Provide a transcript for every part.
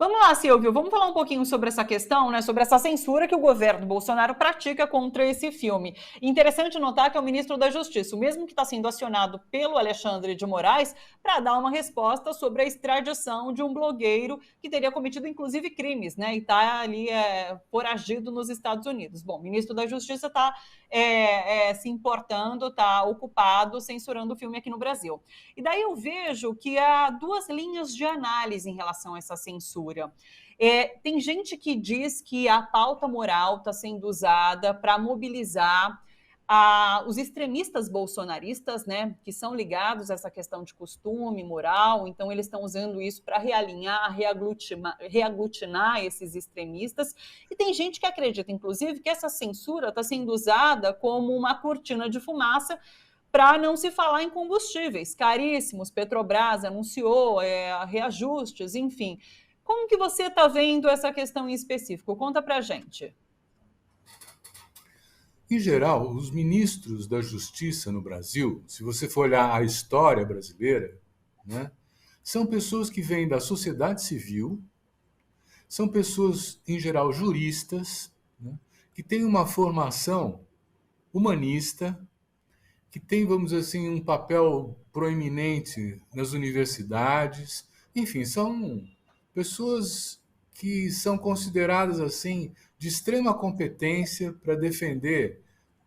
Vamos lá, Silvio, vamos falar um pouquinho sobre essa questão, né, sobre essa censura que o governo Bolsonaro pratica contra esse filme. Interessante notar que é o ministro da Justiça, o mesmo que está sendo acionado pelo Alexandre de Moraes para dar uma resposta sobre a extradição de um blogueiro que teria cometido, inclusive, crimes, né, e está ali foragido nos Estados Unidos. Bom, o ministro da Justiça está se importando, está ocupado censurando o filme aqui no Brasil. E daí eu vejo que há duas linhas de análise em relação a essa censura. Tem gente que diz que a pauta moral está sendo usada para mobilizar os extremistas bolsonaristas, né, que são ligados a essa questão de costume, moral, então eles estão usando isso para realinhar, reaglutinar esses extremistas. E tem gente que acredita, inclusive, que essa censura está sendo usada como uma cortina de fumaça para não se falar em combustíveis caríssimos. Petrobras anunciou reajustes, enfim. Como que você está vendo essa questão em específico? Conta para a gente. Em geral, os ministros da Justiça no Brasil, se você for olhar a história brasileira, né, são pessoas que vêm da sociedade civil, são pessoas, em geral, juristas, né, que têm uma formação humanista, que têm, vamos dizer assim, um papel proeminente nas universidades. Enfim, são pessoas que são consideradas assim de extrema competência para defender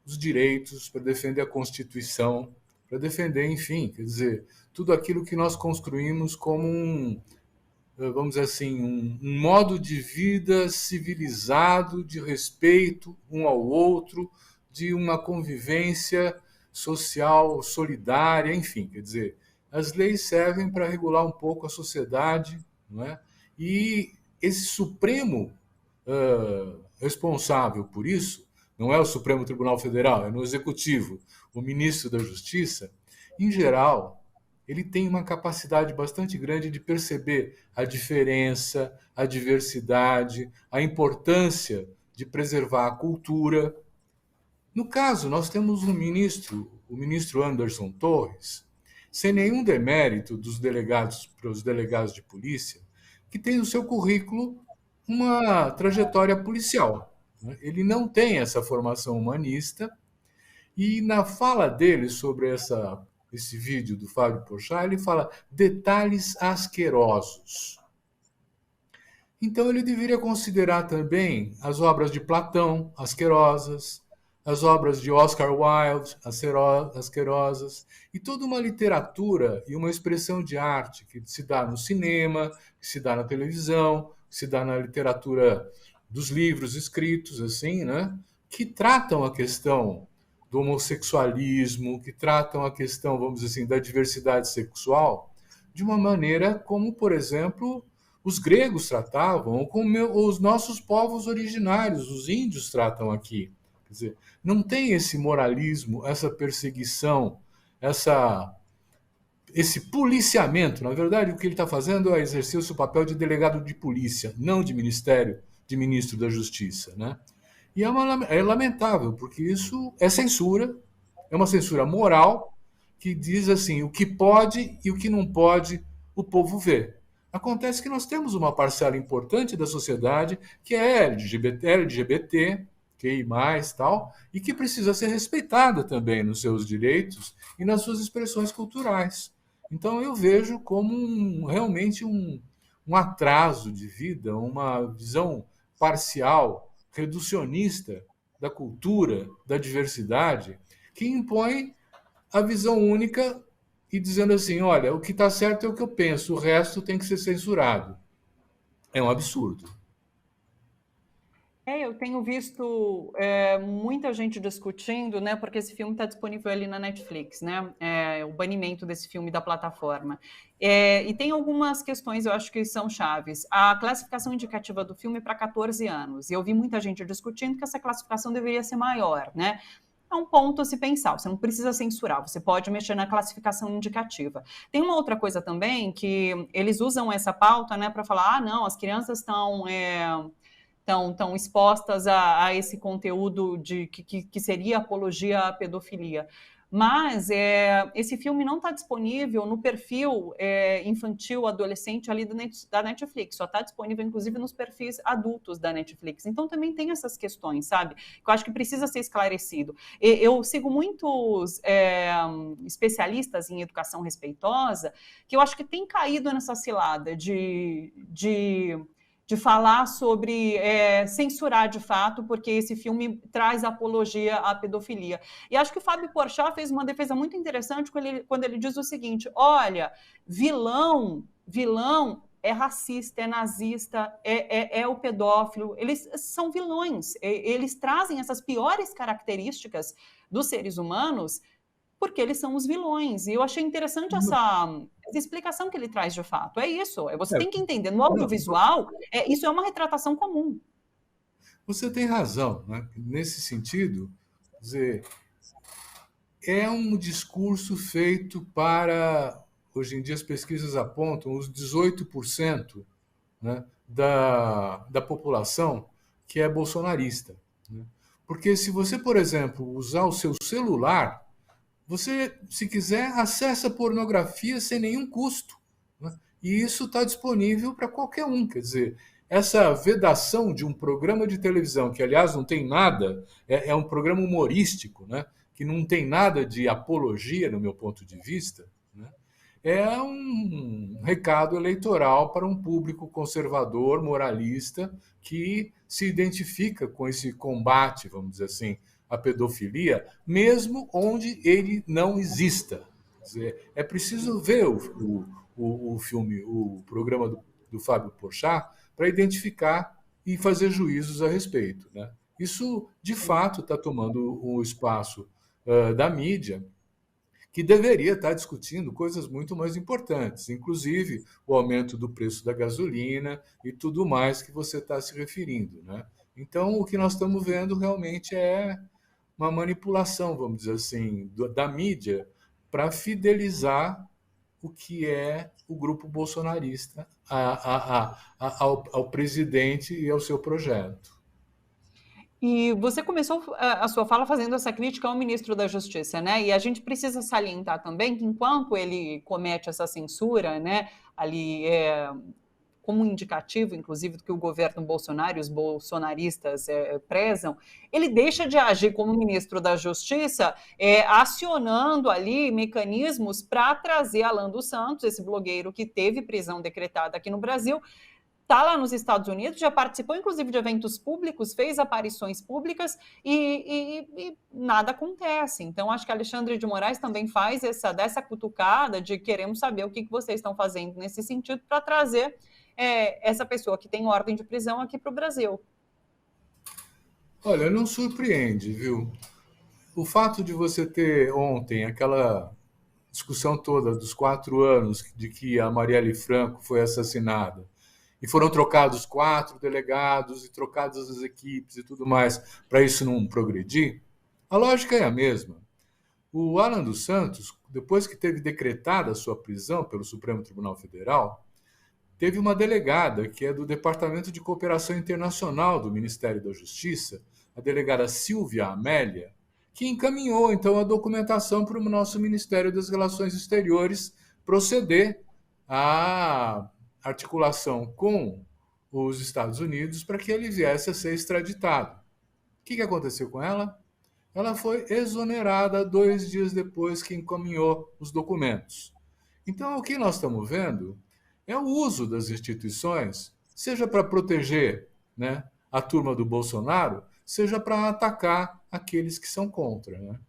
os direitos, para defender a Constituição, para defender, enfim, quer dizer, tudo aquilo que nós construímos como vamos dizer assim, um modo de vida civilizado, de respeito um ao outro, de uma convivência social, solidária, enfim, quer dizer, as leis servem para regular um pouco a sociedade, não é? E esse Supremo responsável por isso, não é o Supremo Tribunal Federal, é no Executivo, o ministro da Justiça, em geral, ele tem uma capacidade bastante grande de perceber a diferença, a diversidade, a importância de preservar a cultura. No caso, nós temos um ministro, o ministro Anderson Torres, sem nenhum demérito dos delegados para os delegados de polícia, que tem no seu currículo uma trajetória policial. Ele não tem essa formação humanista e na fala dele sobre esse vídeo do Fábio Porchat, ele fala detalhes asquerosos. Então ele deveria considerar também as obras de Platão, asquerosas, as obras de Oscar Wilde, asquerosas, e toda uma literatura e uma expressão de arte que se dá no cinema, que se dá na televisão, que se dá na literatura dos livros escritos, assim, né? Que tratam a questão do homossexualismo, que tratam a questão, vamos dizer assim, da diversidade sexual, de uma maneira como, por exemplo, os gregos tratavam, ou como os nossos povos originários, os índios tratam aqui. Quer dizer, não tem esse moralismo, essa perseguição, esse policiamento. Na verdade, o que ele está fazendo é exercer o seu papel de delegado de polícia, não de ministro da Justiça, né? E é lamentável, porque isso é censura, é uma censura moral, que diz assim, o que pode e o que não pode o povo ver. Acontece que nós temos uma parcela importante da sociedade que é LGBT, QI+, tal, e que precisa ser respeitada também nos seus direitos e nas suas expressões culturais. Então eu vejo como realmente um atraso de vida, uma visão parcial, reducionista da cultura, da diversidade, que impõe a visão única e dizendo assim, olha, o que está certo é o que eu penso, o resto tem que ser censurado. É um absurdo. Eu tenho visto muita gente discutindo, né, porque esse filme está disponível ali na Netflix, né, o banimento desse filme da plataforma. E tem algumas questões, eu acho que são chaves. A classificação indicativa do filme é para 14 anos, e eu vi muita gente discutindo que essa classificação deveria ser maior, né? É um ponto a se pensar, você não precisa censurar, você pode mexer na classificação indicativa. Tem uma outra coisa também, que eles usam essa pauta, né, para falar, não, as crianças estão expostas a esse conteúdo que seria apologia à pedofilia. Mas esse filme não está disponível no perfil infantil, adolescente ali da Netflix, só está disponível, inclusive, nos perfis adultos da Netflix. Então, também tem essas questões, sabe? Que eu acho que precisa ser esclarecido. Eu sigo muitos especialistas em educação respeitosa que eu acho que tem caído nessa cilada de falar sobre censurar de fato, porque esse filme traz apologia à pedofilia. E acho que o Fábio Porchat fez uma defesa muito interessante quando ele diz o seguinte: olha, vilão é racista, é nazista, é o pedófilo, eles são vilões, eles trazem essas piores características dos seres humanos porque eles são os vilões. E eu achei interessante essa explicação que ele traz de fato. É isso, você tem que entender, no audiovisual, isso é uma retratação comum. Você tem razão, né? Nesse sentido, quer dizer, é um discurso feito para, hoje em dia as pesquisas apontam, os 18%, né, da população que é bolsonarista. Né? Porque se você, por exemplo, usar o seu celular, você, se quiser, acessa pornografia sem nenhum custo. Né? E isso está disponível para qualquer um. Quer dizer, essa vedação de um programa de televisão, que, aliás, não tem nada, é um programa humorístico, né? Que não tem nada de apologia, no meu ponto de vista, né? É um recado eleitoral para um público conservador, moralista, que se identifica com esse combate, vamos dizer assim, à pedofilia, mesmo onde ele não exista. Quer dizer, é preciso ver o filme, o programa do Fábio Porchat, para identificar e fazer juízos a respeito. Né? Isso, de fato, está tomando o espaço da mídia, que deveria estar discutindo coisas muito mais importantes, inclusive o aumento do preço da gasolina e tudo mais que você está se referindo. Né? Então, o que nós estamos vendo realmente é uma manipulação, vamos dizer assim, da mídia para fidelizar o que é o grupo bolsonarista ao presidente e ao seu projeto. E você começou a sua fala fazendo essa crítica ao ministro da Justiça, né? E a gente precisa salientar também que enquanto ele comete essa censura, né, ali como um indicativo, inclusive, do que o governo Bolsonaro e os bolsonaristas prezam, ele deixa de agir como ministro da Justiça, acionando ali mecanismos para trazer Alan dos Santos, esse blogueiro que teve prisão decretada aqui no Brasil, está lá nos Estados Unidos, já participou, inclusive, de eventos públicos, fez aparições públicas e nada acontece. Então, acho que Alexandre de Moraes também faz dessa cutucada de queremos saber o que vocês estão fazendo nesse sentido para trazer essa pessoa que tem ordem de prisão aqui para o Brasil. Olha, não surpreende, viu? O fato de você ter ontem aquela discussão toda dos 4 anos de que a Marielle Franco foi assassinada, e foram trocados 4 delegados e trocadas as equipes e tudo mais, para isso não progredir, a lógica é a mesma. O Alan dos Santos, depois que teve decretada a sua prisão pelo Supremo Tribunal Federal, teve uma delegada, que é do Departamento de Cooperação Internacional do Ministério da Justiça, a delegada Silvia Amélia, que encaminhou, então, a documentação para o nosso Ministério das Relações Exteriores proceder à articulação com os Estados Unidos para que ele viesse a ser extraditado. O que aconteceu com ela? Ela foi exonerada 2 dias depois que encaminhou os documentos. Então, o que nós estamos vendo é o uso das instituições, seja para proteger, né, a turma do Bolsonaro, seja para atacar aqueles que são contra. Né?